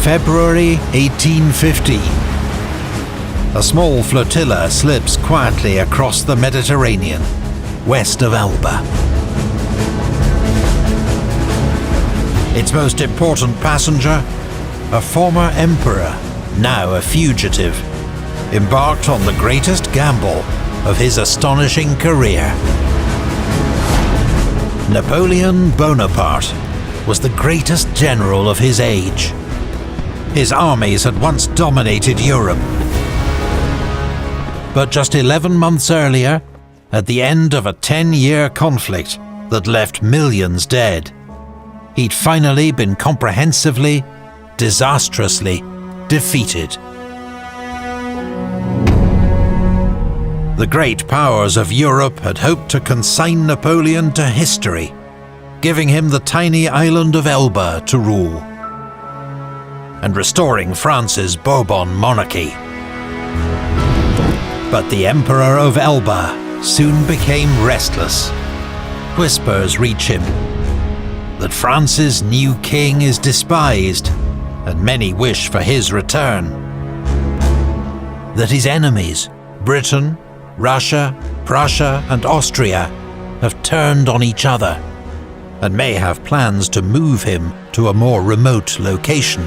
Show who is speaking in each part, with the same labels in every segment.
Speaker 1: February 1815. A small flotilla slips quietly across the Mediterranean, west of Elba. Its most important passenger, a former emperor, now a fugitive, embarked on the greatest gamble of his astonishing career. Napoleon Bonaparte was the greatest general of his age. His armies had once dominated Europe. But just 11 months earlier, at the end of a 10-year conflict that left millions dead, he'd finally been comprehensively, disastrously defeated. The great powers of Europe had hoped to consign Napoleon to history, giving him the tiny island of Elba to rule, and restoring France's Bourbon monarchy. But the Emperor of Elba soon became restless. Whispers reach him that France's new king is despised, and many wish for his return. That his enemies, Britain, Russia, Prussia, and Austria, have turned on each other, and may have plans to move him to a more remote location.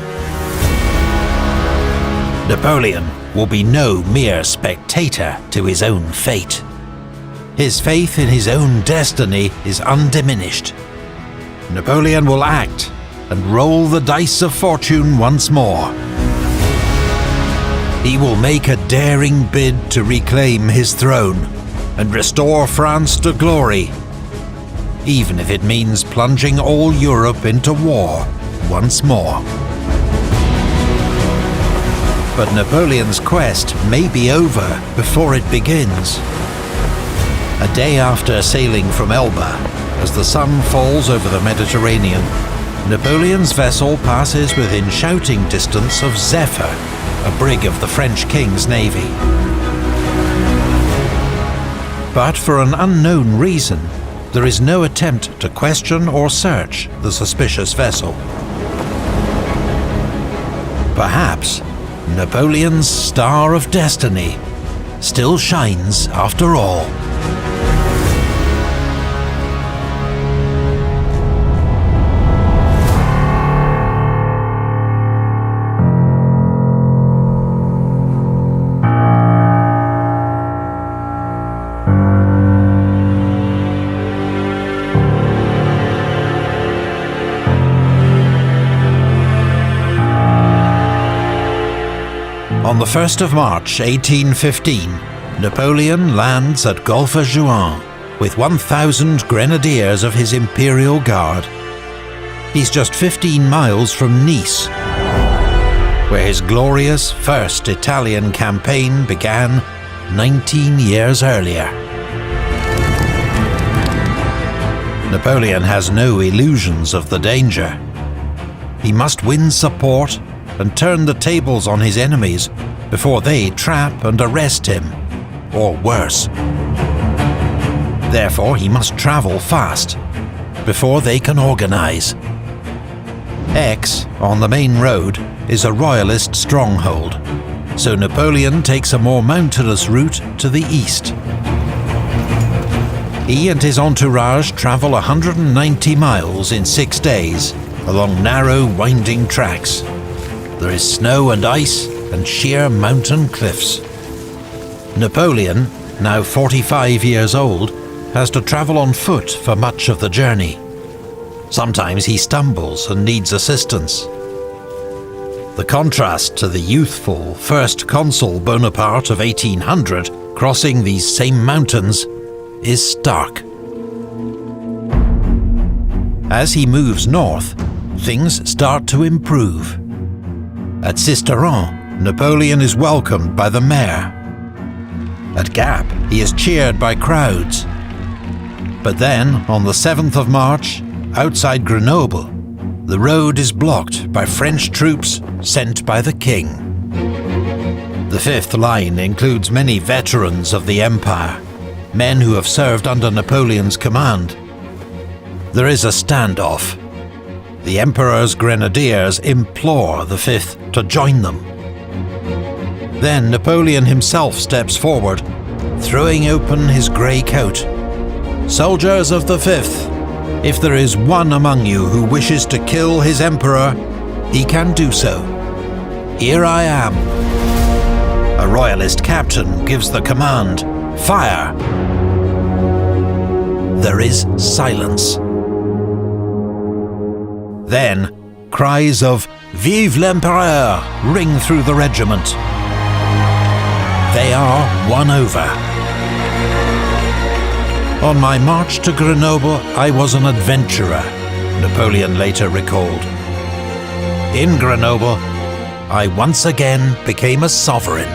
Speaker 1: Napoleon will be no mere spectator to his own fate. His faith in his own destiny is undiminished. Napoleon will act and roll the dice of fortune once more. He will make a daring bid to reclaim his throne and restore France to glory, even if it means plunging all Europe into war once more. But Napoleon's quest may be over before it begins. A day after sailing from Elba, as the sun falls over the Mediterranean, Napoleon's vessel passes within shouting distance of Zephyr, a brig of the French King's Navy. But for an unknown reason, there is no attempt to question or search the suspicious vessel. Perhaps Napoleon's star of destiny still shines after all. On the 1st of March 1815, Napoleon lands at Golfe-Juan with 1,000 grenadiers of his Imperial Guard. He's just 15 miles from Nice, where his glorious first Italian campaign began 19 years earlier. Napoleon has no illusions of the danger. He must win support and turn the tables on his enemies before they trap and arrest him, or worse. Therefore, he must travel fast before they can organize. Aix, on the main road, is a royalist stronghold, so Napoleon takes a more mountainous route to the east. He and his entourage travel 190 miles in 6 days along narrow, winding tracks. There is snow and ice and sheer mountain cliffs. Napoleon, now 45 years old, has to travel on foot for much of the journey. Sometimes he stumbles and needs assistance. The contrast to the youthful First Consul Bonaparte of 1800 crossing these same mountains is stark. As he moves north, things start to improve. At Sisteron, Napoleon is welcomed by the mayor. At Gap, he is cheered by crowds. But then, on the 7th of March, outside Grenoble, the road is blocked by French troops sent by the king. The Fifth Line includes many veterans of the Empire, men who have served under Napoleon's command. There is a standoff. the Emperor's grenadiers implore the Fifth to join them. Then Napoleon himself steps forward, throwing open his grey coat. "Soldiers of the Fifth, if there is one among you who wishes to kill his Emperor, he can do so. Here I am." A royalist captain gives the command, "Fire!" There is silence. Then, cries of "Vive l'Empereur!" ring through the regiment. They are won over. "On my march to Grenoble, I was an adventurer," Napoleon later recalled. "In Grenoble, I once again became a sovereign."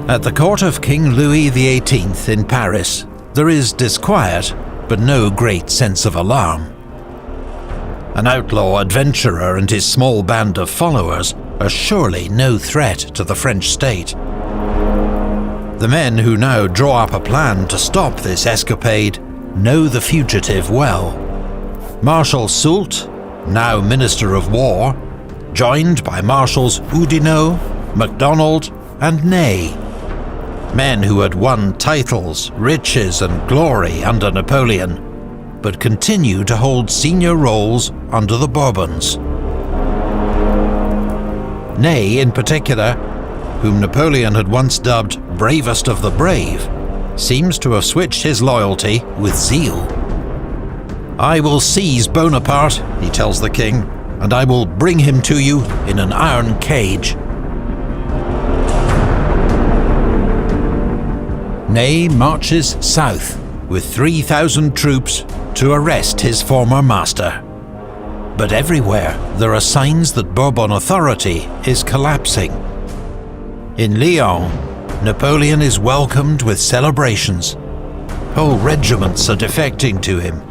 Speaker 1: At the court of King Louis XVIII in Paris, there is disquiet, but no great sense of alarm. An outlaw adventurer and his small band of followers are surely no threat to the French state. The men who now draw up a plan to stop this escapade know the fugitive well. Marshal Soult, now Minister of War, joined by Marshals Oudinot, MacDonald and Ney, men who had won titles, riches and glory under Napoleon, but continue to hold senior roles under the Bourbons. Ney, in particular, whom Napoleon had once dubbed bravest of the brave, seems to have switched his loyalty with zeal. "I will seize Bonaparte," he tells the king, "and I will bring him to you in an iron cage." Ney marches south with 3,000 troops to arrest his former master. But everywhere there are signs that Bourbon authority is collapsing. In Lyon, Napoleon is welcomed with celebrations. Whole regiments are defecting to him.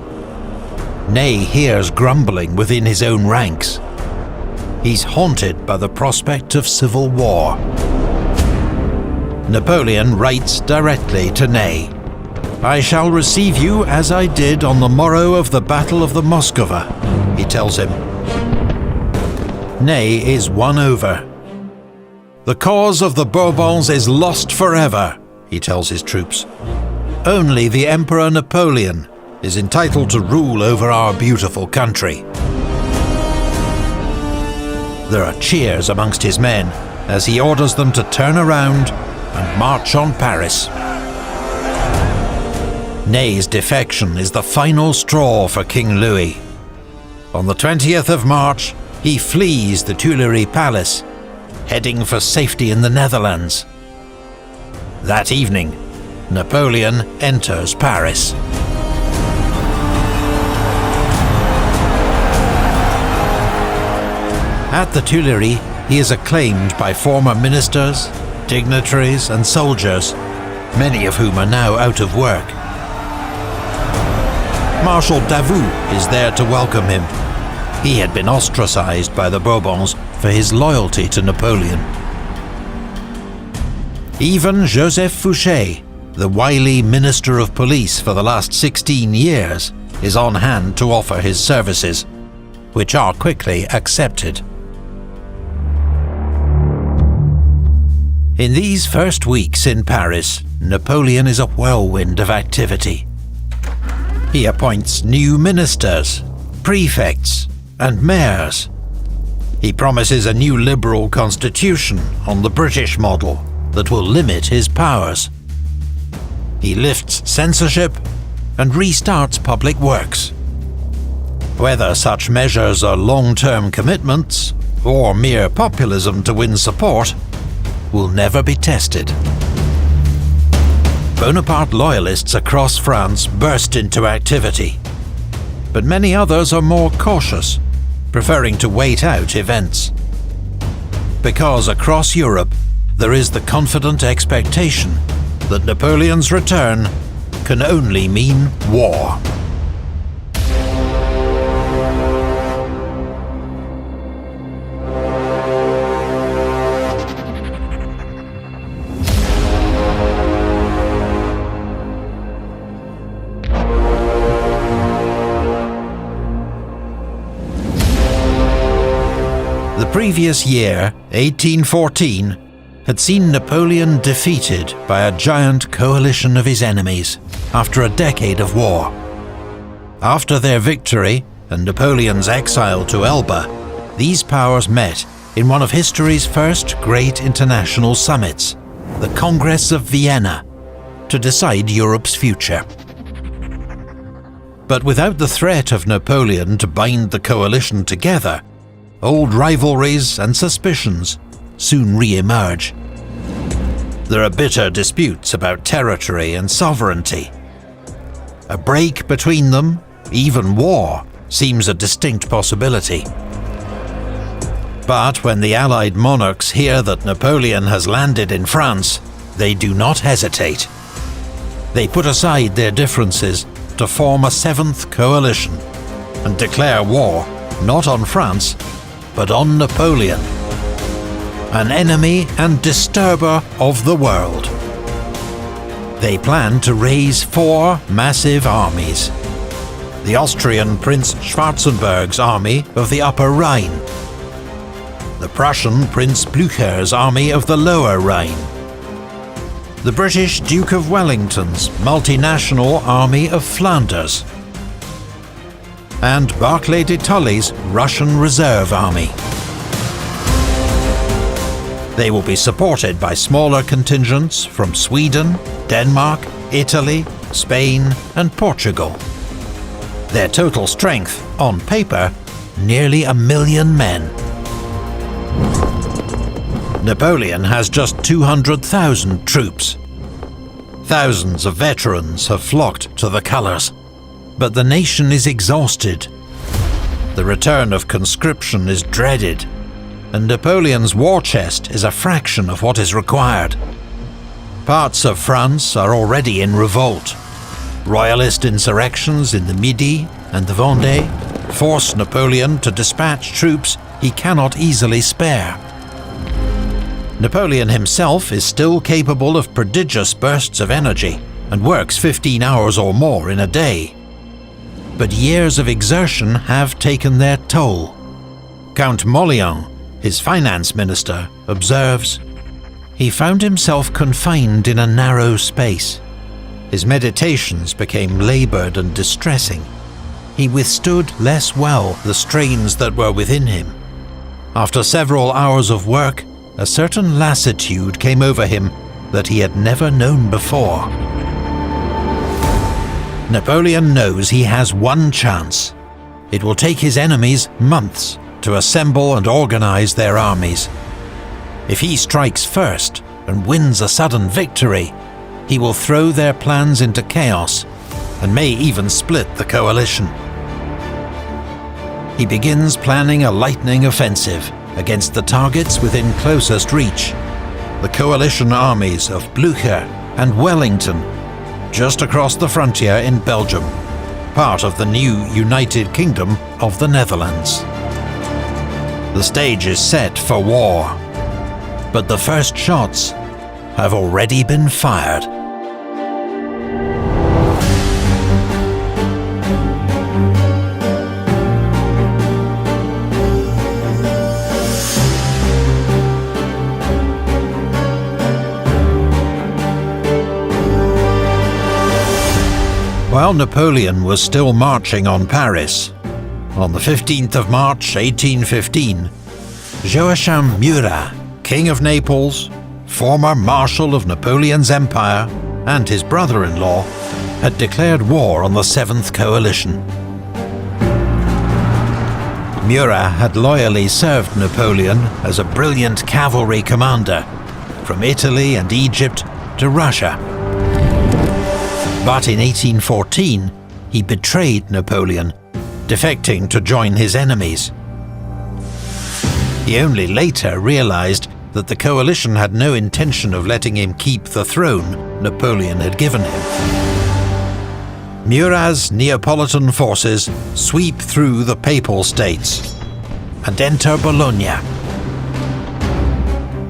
Speaker 1: Ney hears grumbling within his own ranks. He's haunted by the prospect of civil war. Napoleon writes directly to Ney, "I shall receive you as I did on the morrow of the Battle of the Moskowa," he tells him. Ney is won over. "The cause of the Bourbons is lost forever," he tells his troops. "Only the Emperor Napoleon is entitled to rule over our beautiful country." There are cheers amongst his men as he orders them to turn around and march on Paris. Ney's defection is the final straw for King Louis. On the 20th of March, he flees the Tuileries Palace, heading for safety in the Netherlands. That evening, Napoleon enters Paris. At the Tuileries, he is acclaimed by former ministers, dignitaries and soldiers, many of whom are now out of work. Marshal Davout is there to welcome him. He had been ostracized by the Bourbons for his loyalty to Napoleon. Even Joseph Fouché, the wily Minister of Police for the last 16 years, is on hand to offer his services, which are quickly accepted. In these first weeks in Paris, Napoleon is a whirlwind of activity. He appoints new ministers, prefects, and mayors. He promises a new liberal constitution on the British model that will limit his powers. He lifts censorship and restarts public works. Whether such measures are long-term commitments or mere populism to win support will never be tested. Bonaparte loyalists across France burst into activity, but many others are more cautious, preferring to wait out events. Because across Europe, there is the confident expectation that Napoleon's return can only mean war. previous year, 1814, had seen Napoleon defeated by a giant coalition of his enemies after a decade of war. After their victory and Napoleon's exile to Elba, these powers met in one of history's first great international summits, the Congress of Vienna, to decide Europe's future. But without the threat of Napoleon to bind the coalition together, old rivalries and suspicions soon re-emerge. There are bitter disputes about territory and sovereignty. A break between them, even war, seems a distinct possibility. But when the Allied monarchs hear that Napoleon has landed in France, they do not hesitate. They put aside their differences to form a seventh coalition and declare war not on France, but on Napoleon, an enemy and disturber of the world. They plan to raise 4 massive armies. The Austrian Prince Schwarzenberg's army of the Upper Rhine, the Prussian Prince Blücher's army of the Lower Rhine, the British Duke of Wellington's multinational army of Flanders, and Barclay de Tolly's Russian Reserve Army. They will be supported by smaller contingents from Sweden, Denmark, Italy, Spain, and Portugal. Their total strength, on paper, nearly 1 million men. Napoleon has just 200,000 troops. Thousands of veterans have flocked to the colours, but the nation is exhausted. The return of conscription is dreaded, and Napoleon's war chest is a fraction of what is required. Parts of France are already in revolt. Royalist insurrections in the Midi and the Vendée force Napoleon to dispatch troops he cannot easily spare. Napoleon himself is still capable of prodigious bursts of energy and works 15 hours or more in a day. But years of exertion have taken their toll. Count Molion, his finance minister, observes, "He found himself confined in a narrow space. His meditations became laboured and distressing. He withstood less well the strains that were within him. After several hours of work, a certain lassitude came over him that he had never known before." Napoleon knows he has one chance. It will take his enemies months to assemble and organize their armies. If he strikes first and wins a sudden victory, he will throw their plans into chaos and may even split the coalition. He begins planning a lightning offensive against the targets within closest reach, the coalition armies of Blücher and Wellington, just across the frontier in Belgium, part of the new United Kingdom of the Netherlands. The stage is set for war, but the first shots have already been fired. While Napoleon was still marching on Paris, on the 15th of March 1815, Joachim Murat, King of Naples, former Marshal of Napoleon's empire, and his brother-in-law, had declared war on the Seventh Coalition. Murat had loyally served Napoleon as a brilliant cavalry commander, from Italy and Egypt to Russia. But in 1814, he betrayed Napoleon, defecting to join his enemies. He only later realized that the coalition had no intention of letting him keep the throne Napoleon had given him. Murat's Neapolitan forces sweep through the Papal States and enter Bologna.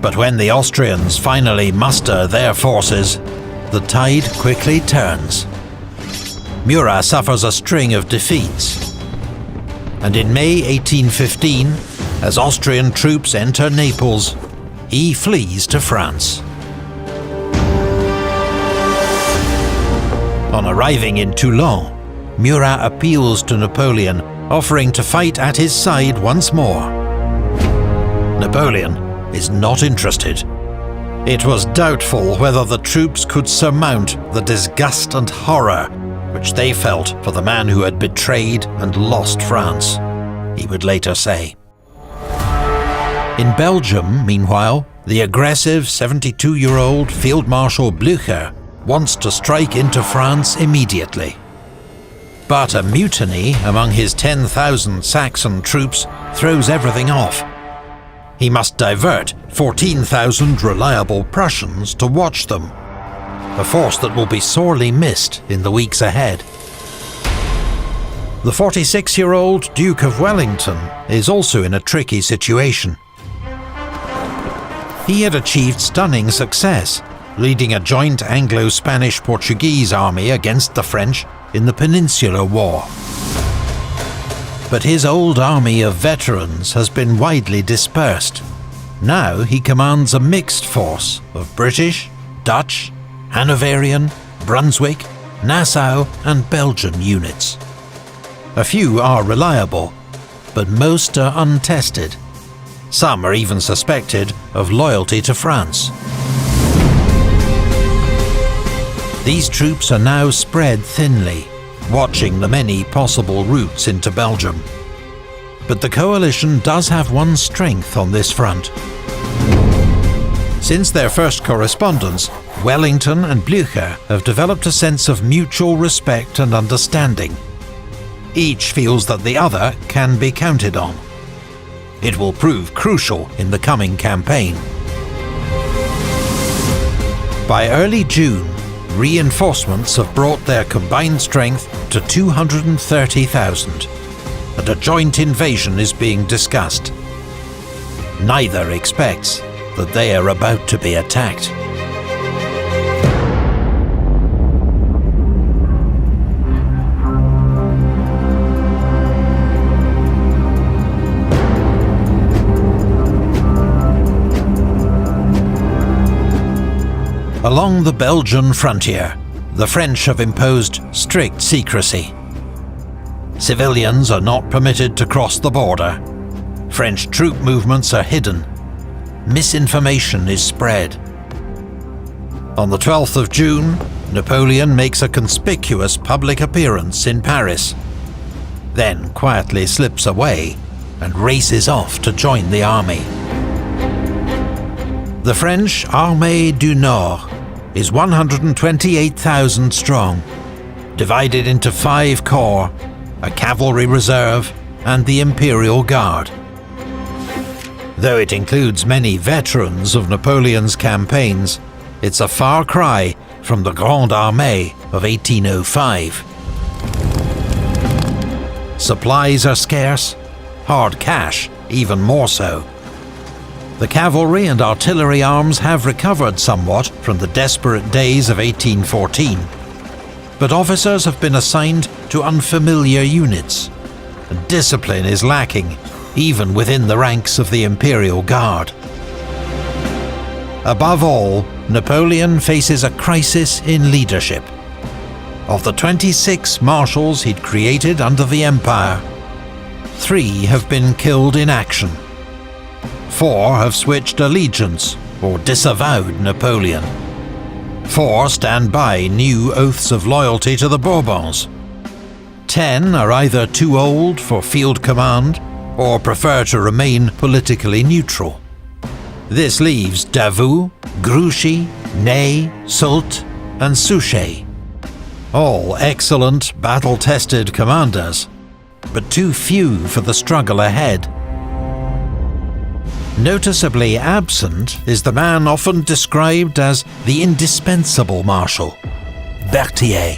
Speaker 1: But when the Austrians finally muster their forces, the tide quickly turns. Murat suffers a string of defeats, and in May 1815, As Austrian troops enter Naples, he flees to France. On arriving in Toulon, Murat appeals to Napoleon, offering to fight at his side once more. Napoleon is not interested. It was doubtful whether the troops could surmount the disgust and horror which they felt for the man who had betrayed and lost France, he would later say. In Belgium, meanwhile, the aggressive 72-year-old Field Marshal Blücher wants to strike into France immediately. But a mutiny among his 10,000 Saxon troops throws everything off. He must divert 14,000 reliable Prussians to watch them, a force that will be sorely missed in the weeks ahead. The 46-year-old Duke of Wellington is also in a tricky situation. He had achieved stunning success, leading a joint Anglo-Spanish-Portuguese army against the French in the Peninsular War. But his old army of veterans has been widely dispersed. Now he commands a mixed force of British, Dutch, Hanoverian, Brunswick, Nassau and Belgian units. A few are reliable, but most are untested. Some are even suspected of loyalty to France. These troops are now spread thinly, watching the many possible routes into Belgium. But the coalition does have one strength on this front. Since their first correspondence, Wellington and Blücher have developed a sense of mutual respect and understanding. Each feels that the other can be counted on. It will prove crucial in the coming campaign. By early June, reinforcements have brought their combined strength to 230,000, and a joint invasion is being discussed. Neither expects that they are about to be attacked. Along the Belgian frontier, the French have imposed strict secrecy. Civilians are not permitted to cross the border. French troop movements are hidden. Misinformation is spread. On the 12th of June, Napoleon makes a conspicuous public appearance in Paris, then quietly slips away and races off to join the army. The French Armée du Nord is 128,000 strong, divided into 5 corps, a cavalry reserve, and the Imperial Guard. Though it includes many veterans of Napoleon's campaigns, it's a far cry from the Grande Armée of 1805. Supplies are scarce, hard cash even more so. The cavalry and artillery arms have recovered somewhat from the desperate days of 1814, but officers have been assigned to unfamiliar units, and discipline is lacking even within the ranks of the Imperial Guard. Above all, Napoleon faces a crisis in leadership. Of the 26 marshals he'd created under the Empire, 3 have been killed in action. 4 have switched allegiance or disavowed Napoleon. 4 stand by new oaths of loyalty to the Bourbons. 10 are either too old for field command or prefer to remain politically neutral. This leaves Davout, Grouchy, Ney, Soult, and Suchet. All excellent, battle-tested commanders, but too few for the struggle ahead. Noticeably absent is the man often described as the indispensable marshal, Berthier.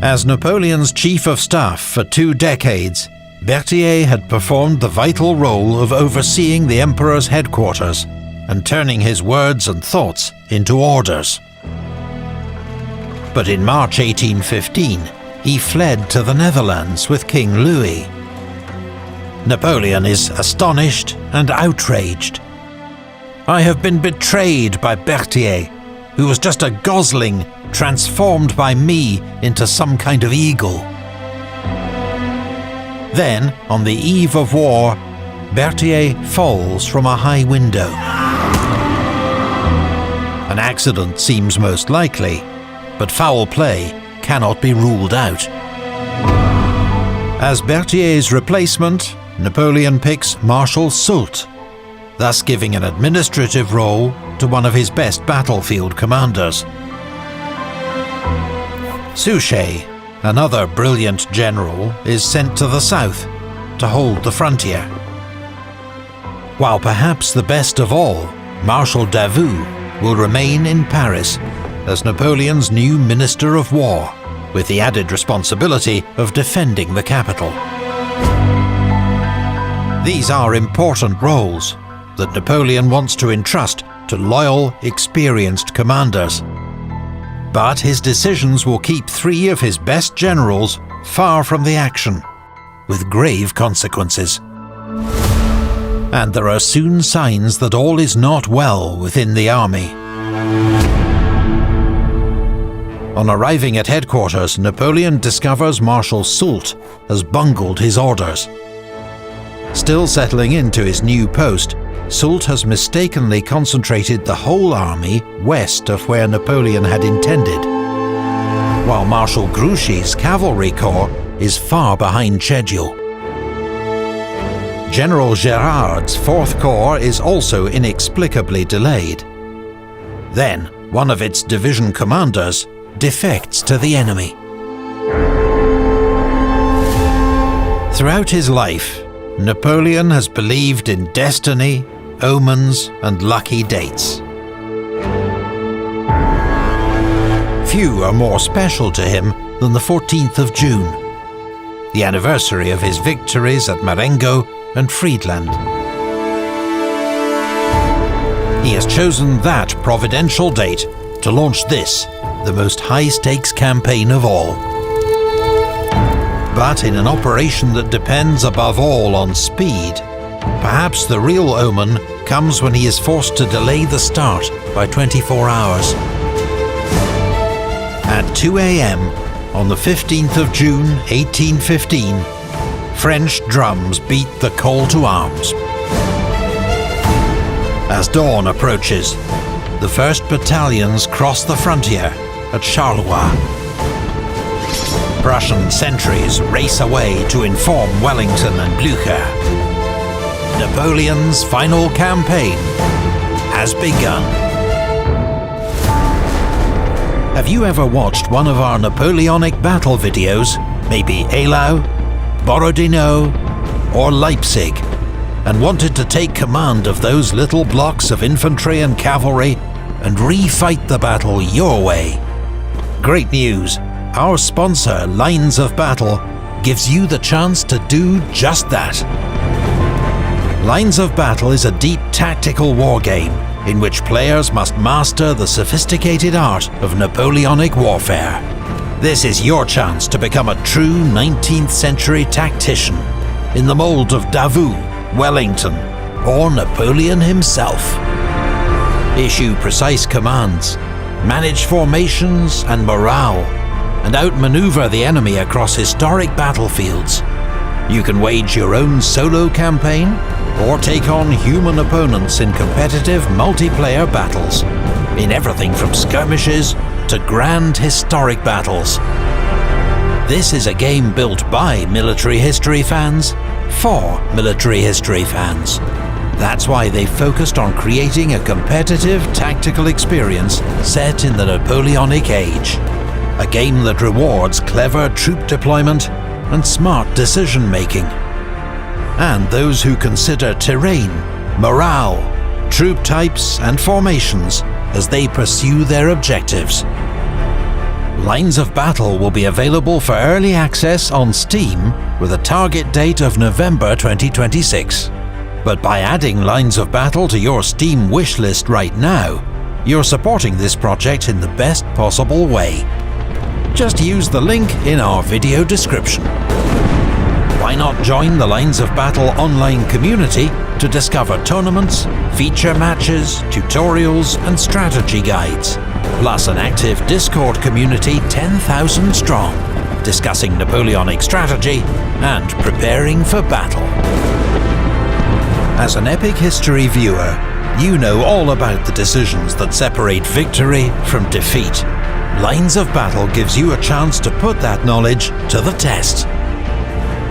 Speaker 1: As Napoleon's chief of staff for 2 decades, Berthier had performed the vital role of overseeing the emperor's headquarters and turning his words and thoughts into orders. But in March 1815, he fled to the Netherlands with King Louis. Napoleon is astonished and outraged. "I have been betrayed by Berthier, who was just a gosling transformed by me into some kind of eagle." Then, on the eve of war, Berthier falls from a high window. An accident seems most likely, but foul play cannot be ruled out. As Berthier's replacement, Napoleon picks Marshal Soult, thus giving an administrative role to one of his best battlefield commanders. Suchet, another brilliant general, is sent to the south to hold the frontier. While perhaps the best of all, Marshal Davout will remain in Paris as Napoleon's new Minister of War, with the added responsibility of defending the capital. These are important roles that Napoleon wants to entrust to loyal, experienced commanders. But his decisions will keep 3 of his best generals far from the action, with grave consequences. And there are soon signs that all is not well within the army. On arriving at headquarters, Napoleon discovers Marshal Soult has bungled his orders. Still settling into his new post, Soult has mistakenly concentrated the whole army west of where Napoleon had intended, while Marshal Grouchy's cavalry corps is far behind schedule. General Gérard's 4th Corps is also inexplicably delayed. Then, one of its division commanders defects to the enemy. Throughout his life, Napoleon has believed in destiny, omens, and lucky dates. Few are more special to him than the 14th of June, the anniversary of his victories at Marengo and Friedland. He has chosen that providential date to launch this, the most high-stakes campaign of all. But in an operation that depends above all on speed, perhaps the real omen comes when he is forced to delay the start by 24 hours. At 2 a.m. on the 15th of June 1815, French drums beat the call to arms. As dawn approaches, the 1st battalions cross the frontier at Charleroi. Prussian sentries race away to inform Wellington and Blücher. Napoleon's final campaign has begun. Have you ever watched one of our Napoleonic battle videos, maybe Eylau, Borodino, or Leipzig, and wanted to take command of those little blocks of infantry and cavalry and refight the battle your way? Great news! Our sponsor, Lines of Battle, gives you the chance to do just that. Lines of Battle is a deep tactical war game in which players must master the sophisticated art of Napoleonic warfare. This is your chance to become a true 19th century tactician in the mold of Davout, Wellington, or Napoleon himself. Issue precise commands, manage formations and morale, and outmaneuver the enemy across historic battlefields. You can wage your own solo campaign or take on human opponents in competitive multiplayer battles, in everything from skirmishes to grand historic battles. This is a game built by military history fans for military history fans. That's why they focused on creating a competitive tactical experience set in the Napoleonic age. A game that rewards clever troop deployment and smart decision-making. And those who consider terrain, morale, troop types and formations as they pursue their objectives. Lines of Battle will be available for early access on Steam with a target date of November 2026. But by adding Lines of Battle to your Steam wishlist right now, you're supporting this project in the best possible way. Just use the link in our video description. Why Why not join the Lines of Battle online community to discover tournaments, feature matches, tutorials and strategy guides, plus an active Discord community 10,000 strong, discussing Napoleonic strategy and preparing for battle. As an epic history viewer, you know all about the decisions that separate victory from defeat. Lines of Battle gives you a chance to put that knowledge to the test.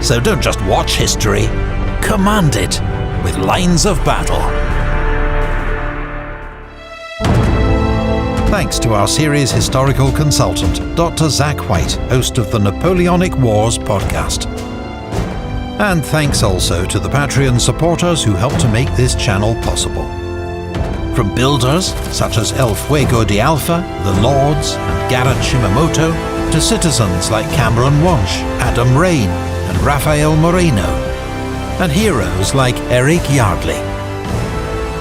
Speaker 1: So don't just watch history, command it with Lines of Battle. Thanks to our series historical consultant, Dr. Zack White, host of the Napoleonic Wars Podcast. And thanks also to the Patreon supporters who help to make this channel possible. From builders such as El Fuego de Alpha, The Lords and Garrett Shimamoto, to citizens like Cameron Walsh, Adam Rain and Rafael Moreno, and heroes like Eric Yardley.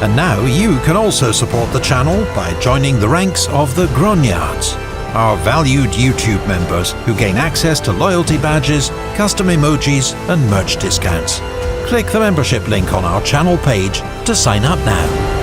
Speaker 1: And now you can also support the channel by joining the ranks of the Grognards, our valued YouTube members who gain access to loyalty badges, custom emojis and merch discounts. Click the membership link on our channel page to sign up now.